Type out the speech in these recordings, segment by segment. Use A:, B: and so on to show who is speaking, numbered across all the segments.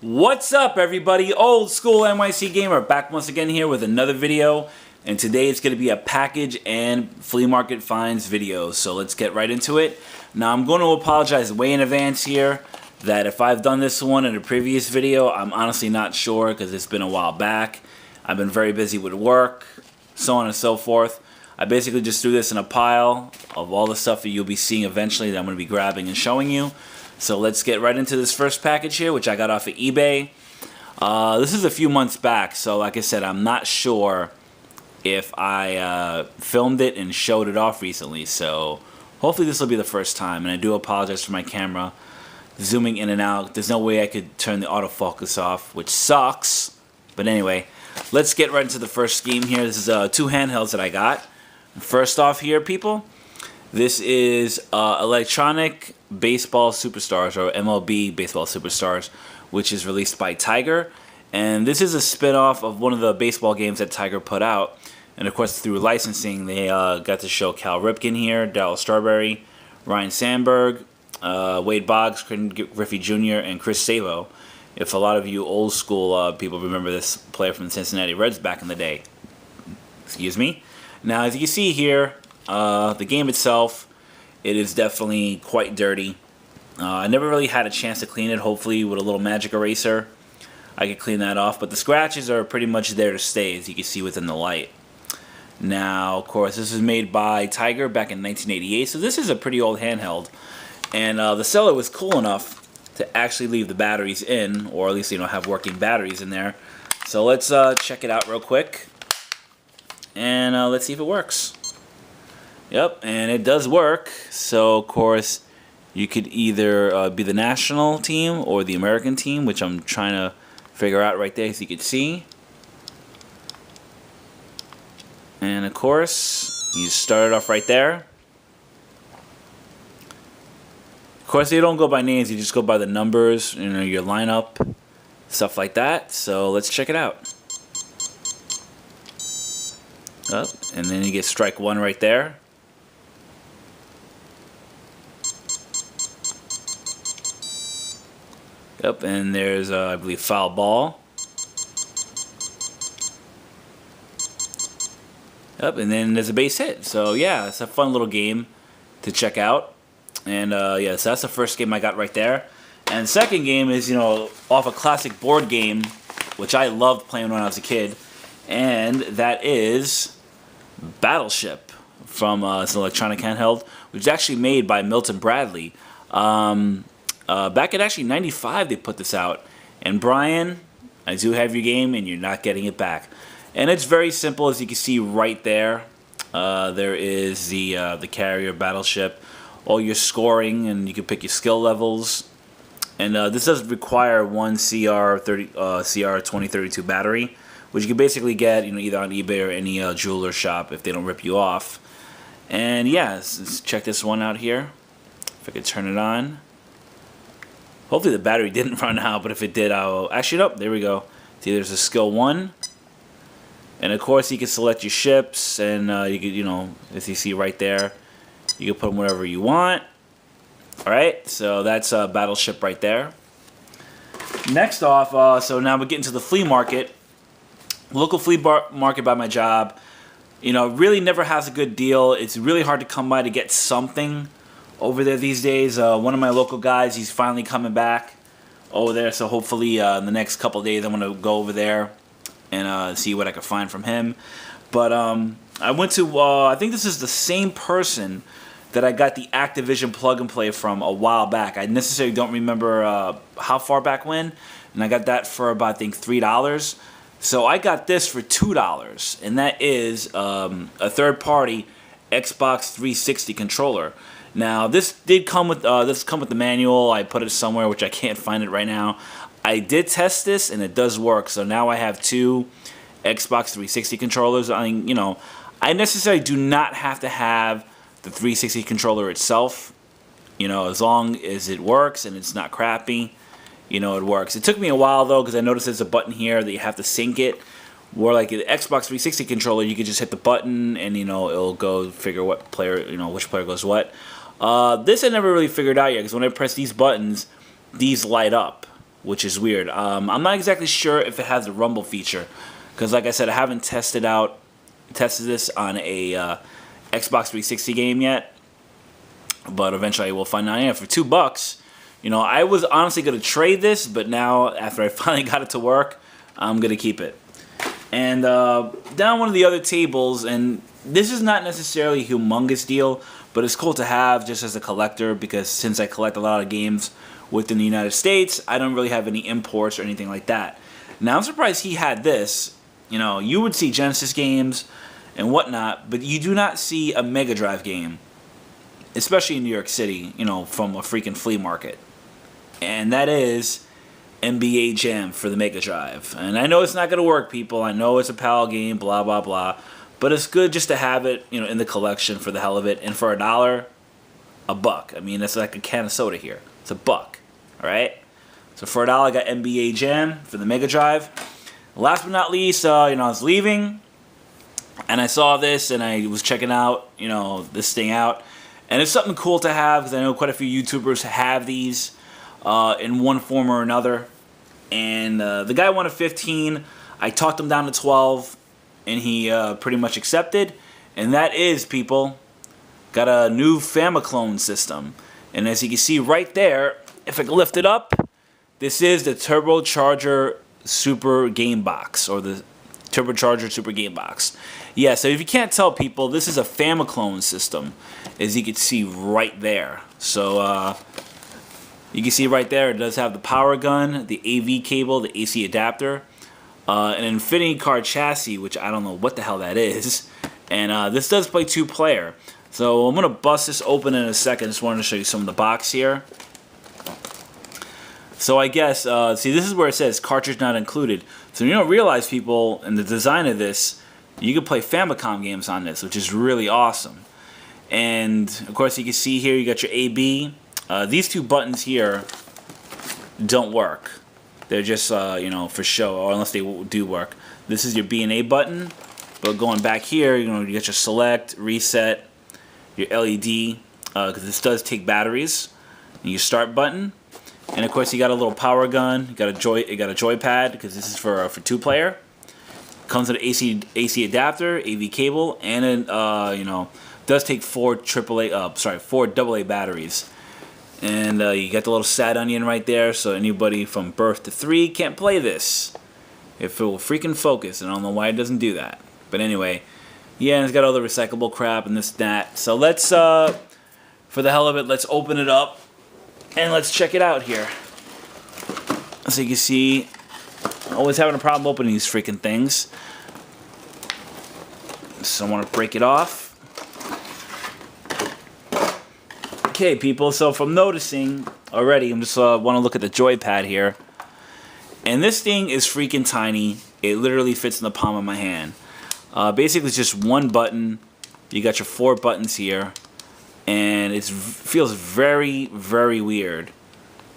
A: What's up, everybody? Old School NYC Gamer back once again here with another video, and today it's going to be a package and flea market finds video. So let's get right into it. Now I'm going to apologize way in advance here that if I've done this one in a previous video, I'm honestly not sure because it's been a while back. I've been very busy with work, so on and so forth. I basically just threw this in a pile of all the stuff that you'll be seeing eventually that I'm going to be grabbing and showing you. So let's get right into this first package here, which I got off of eBay. This is a few months back, so like I said, I'm not sure if I filmed it and showed it off recently. So hopefully this will be the first time, and I do apologize for my camera zooming in and out. There's no way I could turn the autofocus off, which sucks. But anyway, let's get right into the first scheme here. This is two handhelds that I got. First off here, people, this is Electronic Baseball Superstars, or MLB Baseball Superstars, which is released by Tiger. And this is a spin-off of one of the baseball games that Tiger put out. And of course, through licensing, they got to show Cal Ripken here, Darryl Strawberry, Ryan Sandberg, Wade Boggs, Ken Griffey Jr., and Chris Savo. If a lot of you old school people remember this player from the Cincinnati Reds back in the day. Excuse me. Now, as you can see here, the game itself, it is definitely quite dirty. I never really had a chance to clean it. Hopefully with a little magic eraser I could clean that off, but the scratches are pretty much there to stay, as you can see within the light. Now, of course, this was made by Tiger back in 1988, so this is a pretty old handheld, and the seller was cool enough to actually leave the batteries in, or at least, you know, have working batteries in there. So let's check it out real quick, and let's see if it works. Yep, and it does work. So of course you could either be the national team or the American team, which I'm trying to figure out right there, as you can see. And of course you start it off right there. Of course they don't go by names, you just go by the numbers, you know, your lineup, stuff like that. So let's check it out. Up, and then you get strike one right there. Yep, and there's, I believe, foul ball. Yep, and then there's a base hit. So, yeah, it's a fun little game to check out. And, yeah, so that's the first game I got right there. And the second game is, you know, off a classic board game, which I loved playing when I was a kid. And that is Battleship from it's an electronic handheld, which is actually made by Milton Bradley. Back in actually '95 they put this out, and Brian, I do have your game and you're not getting it back. And it's very simple, as you can see right there. There is the carrier Battleship, all your scoring, and you can pick your skill levels. And this does require one CR2032 battery, which you can basically get, you know, either on eBay or any jeweler shop if they don't rip you off. And yeah, let's check this one out here. If I could turn it on. Hopefully the battery didn't run out, but if it did, I'll... Actually, nope, there we go. See, there's a skill 1. And of course, you can select your ships, and you can, you know, as you see right there, you can put them wherever you want. Alright, so that's Battleship right there. Next off, so now we're getting to the flea market. Local flea market by my job, you know, really never has a good deal. It's really hard to come by to get something over there these days. One of my local guys, he's finally coming back over there, so hopefully in the next couple of days I'm going to go over there and see what I can find from him. But I went to, I think this is the same person that I got the Activision plug and play from a while back. I necessarily don't remember how far back when, and I got that for about, I think, $3. So I got this for $2, and that is a third-party Xbox 360 controller. Now this did come with the manual. I put it somewhere, which I can't find it right now. I did test this and it does work. So now I have two Xbox 360 controllers. I mean, you know, I necessarily do not have to have the 360 controller itself. You know, as long as it works and it's not crappy, you know, it works. It took me a while though, because I noticed there's a button here that you have to sync it. Where like an Xbox 360 controller, you could just hit the button and, you know, it'll go figure what player, you know, which player goes what. This I never really figured out yet, because when I press these buttons, these light up. which is weird. I'm not exactly sure if it has a rumble feature, because like I said, I haven't tested this on a Xbox 360 game yet, but eventually I will find out. Yeah, for $2, you know, I was honestly going to trade this, but now after I finally got it to work, I'm going to keep it. And down one of the other tables, and this is not necessarily a humongous deal, but it's cool to have just as a collector, because since I collect a lot of games within the United States, I don't really have any imports or anything like that. Now I'm surprised he had this. You know, you would see Genesis games and whatnot, but you do not see a Mega Drive game, especially in New York City, you know, from a freaking Flea Market. And that is NBA Jam for the Mega Drive. And I know it's not going to work, people. I know it's a PAL game, blah, blah, blah. But it's good just to have it, you know, in the collection for the hell of it. And for $1, $1. I mean, that's like a can of soda here. It's $1, all right? So for $1, I got NBA Jam for the Mega Drive. Last but not least, you know, I was leaving, and I saw this, and I was checking out, you know, this thing out. And it's something cool to have, because I know quite a few YouTubers have these in one form or another. And the guy wanted 15. I talked him down to 12, and he pretty much accepted. And that is, people, got a new Famiclone system. And as you can see right there, if I can lift it up, this is the Turbocharger Super Game Box, or the Turbocharger Super Game Box. Yeah, so if you can't tell, people, this is a Famiclone system, as you can see right there. So you can see right there, it does have the power gun, the AV cable, the AC adapter, an infinity card chassis, which I don't know what the hell that is. And this does play 2-player. So I'm going to bust this open in a second. Just wanted to show you some of the box here. So I guess, see, this is where it says cartridge not included. So you don't realize, people, in the design of this, you can play Famicom games on this, which is really awesome. And, of course, you can see here you got your AB. These two buttons here don't work. They're just, you know, for show, or unless they do work. This is your B and A button. But going back here, you know, you got your select, reset, your LED, because this does take batteries. And your start button. And of course, you got a little power gun. You got a joypad, because this is for 2-player. Comes with an AC adapter, AV cable, and it you know, does take 4 AA batteries. And you got the little sad onion right there, so anybody from birth to 3 can't play this. If it will freaking focus, and I don't know why it doesn't do that. But anyway, yeah, and it's got all the recyclable crap and this and that. So let's, for the hell of it, let's open it up. And let's check it out here. So you can see, always having a problem opening these freaking things. So I want to break it off. Okay, people, so from noticing already, I'm just want to look at the joypad here. And this thing is freaking tiny. It literally fits in the palm of my hand. Basically, it's just one button. You got your 4 buttons here. And it feels very, very weird.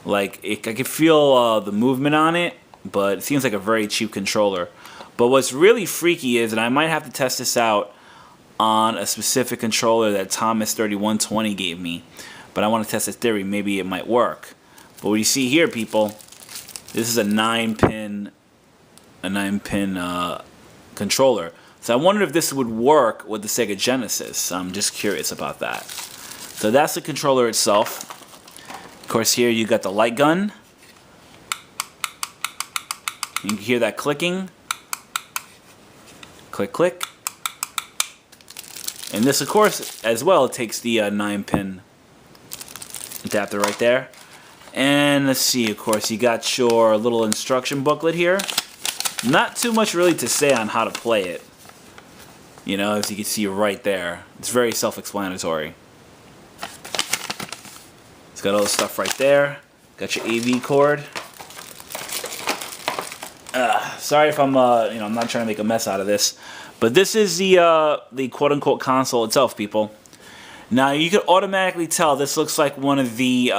A: Like, I can feel the movement on it, but it seems like a very cheap controller. But what's really freaky is, and I might have to test this out on a specific controller that Thomas3120 gave me. But I want to test this theory. Maybe it might work. But what you see here, people, this is a 9-pin controller. So I wondered if this would work with the Sega Genesis. I'm just curious about that. So that's the controller itself. Of course, here you got the light gun. You can hear that clicking. Click, click. And this, of course, as well, takes the 9-pin adapter right there. And let's see, of course, you got your little instruction booklet here. Not too much really to say on how to play it. You know, as you can see right there. It's very self-explanatory. It's got all the stuff right there. Got your AV cord. Sorry if I'm, you know, I'm not trying to make a mess out of this. But this is the quote-unquote console itself, people. Now, you can automatically tell this looks like one of the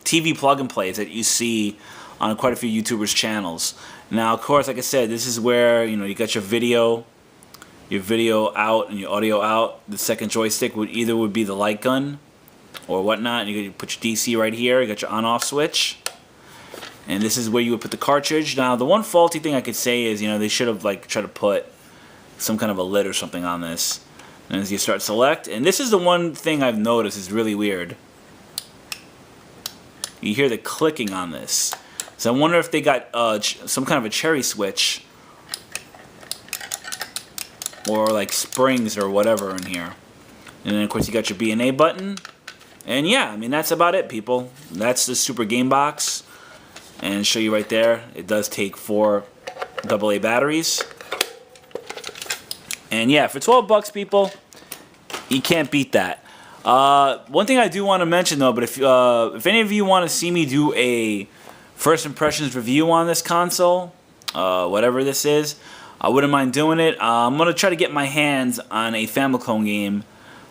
A: TV plug-and-plays that you see on quite a few YouTubers' channels. Now, of course, like I said, this is where, you know, you got your video out and your audio out. The second joystick would be the light gun or whatnot. You put your DC right here. You got your on-off switch. And this is where you would put the cartridge. Now, the one faulty thing I could say is, you know, they should have like tried to put some kind of a lid or something on this. And as you start select, and this is the one thing I've noticed is really weird. You hear the clicking on this. So I wonder if they got some kind of a cherry switch or like springs or whatever in here. And then of course you got your B&A button. And yeah, I mean that's about it, people. That's the Super Game Box. And show you right there, it does take 4 AA batteries. And yeah, for 12 bucks, people, you can't beat that. One thing I do want to mention though, but if any of you want to see me do a first impressions review on this console, whatever this is, I wouldn't mind doing it. I'm gonna try to get my hands on a Famiclone game,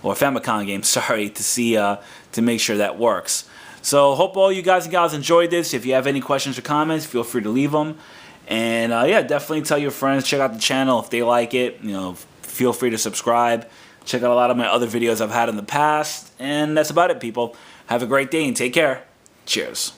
A: or Famicom game, sorry, to see to make sure that works. So hope all you guys and gals enjoyed this. If you have any questions or comments, feel free to leave them. And yeah, definitely tell your friends, check out the channel if they like it. You know, feel free to subscribe. Check out a lot of my other videos I've had in the past. And that's about it, people. Have a great day and take care. Cheers.